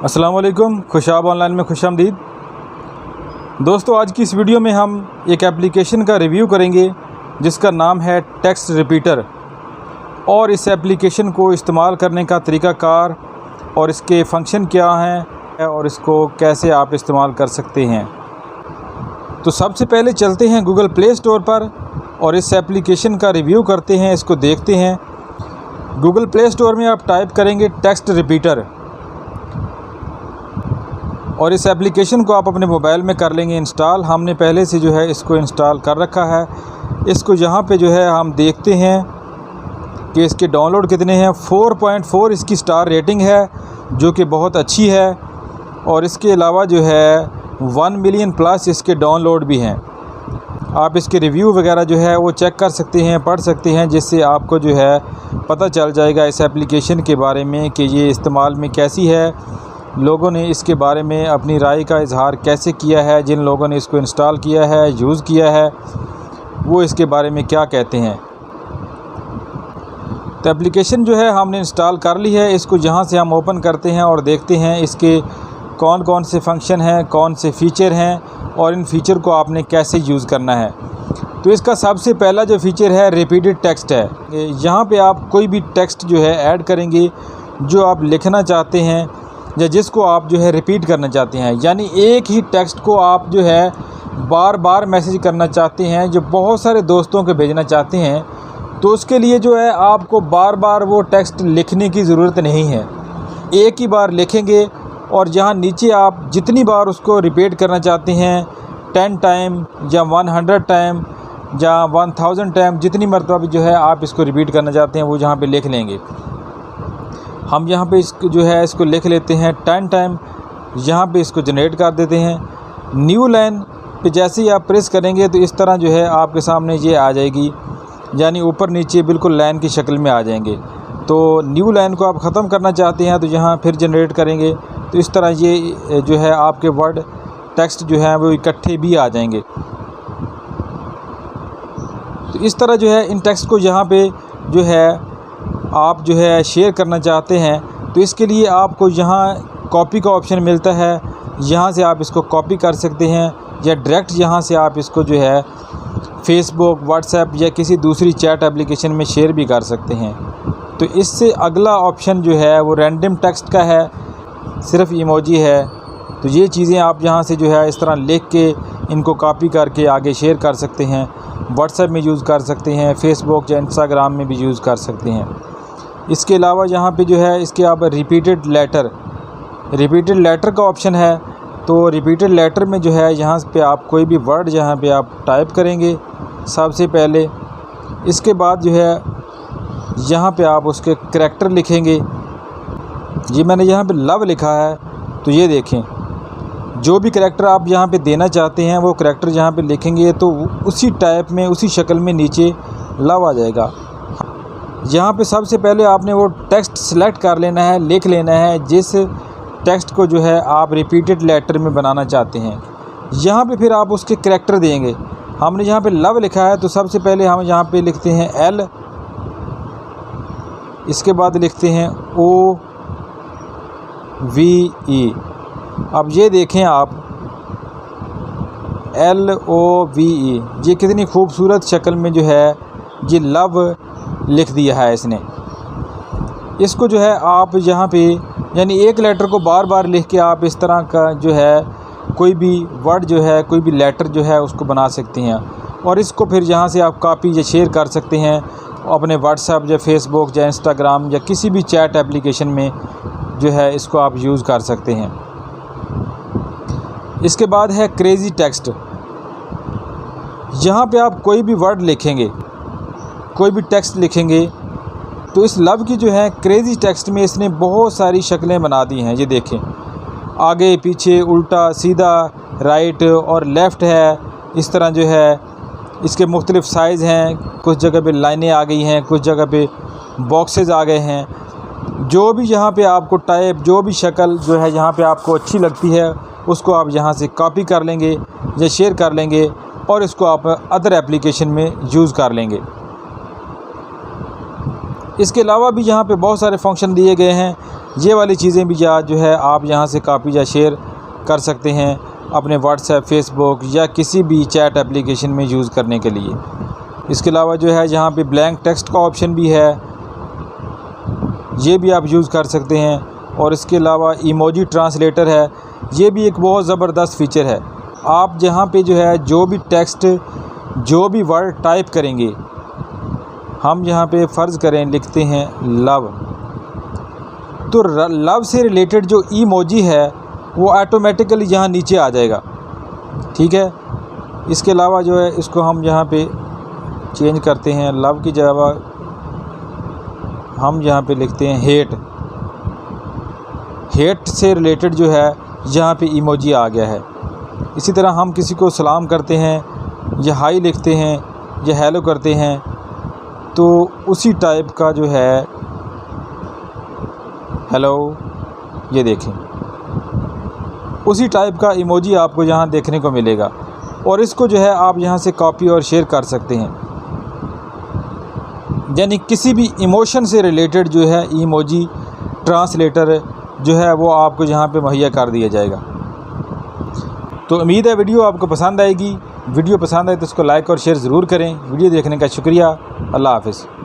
अस्सलाम वालेकुम, खुशाब ऑनलाइन में खुशामदीद। दोस्तों, आज की इस वीडियो में हम एक एप्लीकेशन का रिव्यू करेंगे जिसका नाम है टेक्स्ट रिपीटर, और इस एप्लीकेशन को इस्तेमाल करने का तरीक़ाकार और इसके फंक्शन क्या हैं और इसको कैसे आप इस्तेमाल कर सकते हैं। तो सबसे पहले चलते हैं गूगल प्ले स्टोर पर और इस एप्लीकेशन का रिव्यू करते हैं, इसको देखते हैं। गूगल प्ले स्टोर में आप टाइप करेंगे टेक्स्ट रिपीटर और इस एप्लीकेशन को आप अपने मोबाइल में कर लेंगे इंस्टॉल। हमने पहले से जो है इसको इंस्टॉल कर रखा है। इसको यहाँ पे जो है हम देखते हैं कि इसके डाउनलोड कितने हैं। 4.4 इसकी स्टार रेटिंग है जो कि बहुत अच्छी है, और इसके अलावा जो है 1 मिलियन प्लस इसके डाउनलोड भी हैं। आप इसके रिव्यू वगैरह जो है वो चेक कर सकते हैं, पढ़ सकते हैं, जिससे आपको जो है पता चल जाएगा इस एप्लीकेशन के बारे में कि ये इस्तेमाल में कैसी है, लोगों ने इसके बारे में अपनी राय का इजहार कैसे किया है, जिन लोगों ने इसको इंस्टॉल किया है, यूज़ किया है, वो इसके बारे में क्या कहते हैं। तो एप्लीकेशन जो है हमने इंस्टॉल कर ली है। इसको यहाँ से हम ओपन करते हैं और देखते हैं इसके कौन कौन से फंक्शन हैं, कौन से फ़ीचर हैं और इन फ़ीचर को आपने कैसे यूज़ करना है। तो इसका सबसे पहला जो फ़ीचर है रिपीटेड टेक्स्ट है। यहाँ पे आप कोई भी टेक्स्ट जो है ऐड करेंगे जो आप लिखना चाहते हैं या जिसको आप जो है रिपीट करना चाहते हैं, यानी एक ही टेक्स्ट को आप जो है बार बार मैसेज करना चाहते हैं, जो बहुत सारे दोस्तों को भेजना चाहते हैं, तो उसके लिए जो है आपको बार बार वो टेक्स्ट लिखने की ज़रूरत नहीं है। एक ही बार लिखेंगे और जहाँ नीचे आप जितनी बार उसको रिपीट करना चाहते हैं, 10 टाइम या 100 टाइम या 1000 टाइम, जितनी मरतबा भी जो है आप इसको रिपीट करना चाहते हैं वो जहाँ पे लिख लेंगे। हम यहाँ पे इसको जो है इसको लिख लेते हैं 10 टाइम, यहाँ पे इसको जनरेट कर देते हैं। न्यू लाइन पे जैसे ही आप प्रेस करेंगे तो इस तरह जो है आपके सामने ये आ जाएगी, यानी ऊपर नीचे बिल्कुल लाइन की शक्ल में आ जाएंगे। तो न्यू लाइन को आप ख़त्म करना चाहते हैं तो यहाँ फिर जनरेट करेंगे तो इस तरह ये जो है आपके वर्ड टेक्स्ट जो है वो इकट्ठे भी आ जाएंगे। तो इस तरह जो है इन टेक्स्ट को यहाँ पे जो है आप जो है शेयर करना चाहते हैं तो इसके लिए आपको यहाँ कॉपी का ऑप्शन मिलता है, यहाँ से आप इसको कॉपी कर सकते हैं या डायरेक्ट यहाँ से आप इसको जो है फेसबुक, व्हाट्सएप या किसी दूसरी चैट एप्लीकेशन में शेयर भी कर सकते हैं। तो इससे अगला ऑप्शन जो है वो रैंडम टेक्स्ट का है, सिर्फ इमोजी है। तो ये चीज़ें आप यहाँ से जो है इस तरह लिख के इनको कॉपी करके आगे शेयर कर सकते हैं, व्हाट्सएप में यूज़ कर सकते हैं, फेसबुक या इंस्टाग्राम में भी यूज़ कर सकते हैं। इसके अलावा यहाँ पे जो है इसके आप रिपीटेड लेटर का ऑप्शन है। तो रिपीटेड लेटर में जो है यहाँ पे आप कोई भी वर्ड यहाँ पे आप टाइप करेंगे सबसे पहले, इसके बाद जो है यहाँ पे आप उसके करैक्टर लिखेंगे। जी मैंने यहाँ पे लव लिखा है, तो ये देखें जो भी करैक्टर आप यहाँ पे देना चाहते हैं वो करैक्टर यहाँ पे लिखेंगे तो उसी टाइप में, उसी शक्ल में नीचे लव आ जाएगा। यहाँ पे सबसे पहले आपने वो टेक्स्ट सेलेक्ट कर लेना है, लिख लेना है जिस टेक्स्ट को जो है आप रिपीटेड लेटर में बनाना चाहते हैं। यहाँ पे फिर आप उसके करैक्टर देंगे। हमने यहाँ पे लव लिखा है तो सबसे पहले हम यहाँ पे लिखते हैं L, इसके बाद लिखते हैं OVE। अब ये देखें आप LOVE, ये कितनी खूबसूरत शक्ल में जो है ये लव लिख दिया है इसने। इसको जो है आप यहाँ पे यानी एक लेटर को बार बार लिख के आप इस तरह का जो है कोई भी वर्ड जो है, कोई भी लेटर जो है उसको बना सकते हैं, और इसको फिर यहाँ से आप कॉपी या शेयर कर सकते हैं अपने व्हाट्सएप या फेसबुक या इंस्टाग्राम या किसी भी चैट एप्लीकेशन में जो है इसको आप यूज़ कर सकते हैं। इसके बाद है क्रेज़ी टेक्स्ट। यहाँ पे आप कोई भी वर्ड लिखेंगे, कोई भी टेक्स्ट लिखेंगे तो इस लव की जो है क्रेज़ी टेक्स्ट में इसने बहुत सारी शक्लें बना दी हैं। ये देखें आगे पीछे, उल्टा सीधा, राइट और लेफ़्ट है। इस तरह जो है इसके मुख्तलिफ़ साइज़ हैं, कुछ जगह पे लाइनें आ गई हैं, कुछ जगह पे बॉक्सेस आ गए हैं। जो भी यहाँ पे आपको टाइप, जो भी शक्ल जो है यहाँ पे आपको अच्छी लगती है उसको आप यहाँ से कॉपी कर लेंगे या शेयर कर लेंगे और इसको आप अदर एप्लीकेशन में यूज़ कर लेंगे। इसके अलावा भी यहाँ पे बहुत सारे फंक्शन दिए गए हैं। ये वाली चीज़ें भी जो है आप यहाँ से कॉपी या शेयर कर सकते हैं अपने व्हाट्सएप, फेसबुक या किसी भी चैट एप्लीकेशन में यूज़ करने के लिए। इसके अलावा जो है यहाँ पे ब्लैंक टेक्स्ट का ऑप्शन भी है, ये भी आप यूज़ कर सकते हैं। और इसके अलावा इमोजी ट्रांसलेटर है, ये भी एक बहुत ज़बरदस्त फ़ीचर है। आप यहाँ पे जो है जो भी टेक्स्ट, जो भी वर्ड टाइप करेंगे, हम यहाँ पे फ़र्ज़ करें लिखते हैं लव, तो लव से रिलेटेड जो इमोजी है वो ऑटोमेटिकली यहाँ नीचे आ जाएगा, ठीक है। इसके अलावा जो है इसको हम यहाँ पे चेंज करते हैं, लव की जगह हम यहाँ पे लिखते हैं हेट। हेट से रिलेटेड जो है यहाँ पे इमोजी आ गया है। इसी तरह हम किसी को सलाम करते हैं या हाई लिखते हैं या हेलो करते हैं, तो उसी टाइप का जो है हेलो, ये देखें, उसी टाइप का इमोजी आपको यहाँ देखने को मिलेगा। और इसको जो है आप यहाँ से कॉपी और शेयर कर सकते हैं, यानी किसी भी इमोशन से रिलेटेड जो है इमोजी ट्रांसलेटर जो है वो आपको यहाँ पे मुहैया कर दिया जाएगा। तो उम्मीद है वीडियो आपको पसंद आएगी। वीडियो पसंद आए तो इसको लाइक और शेयर ज़रूर करें। वीडियो देखने का शुक्रिया। अल्लाह हाफ़िज़।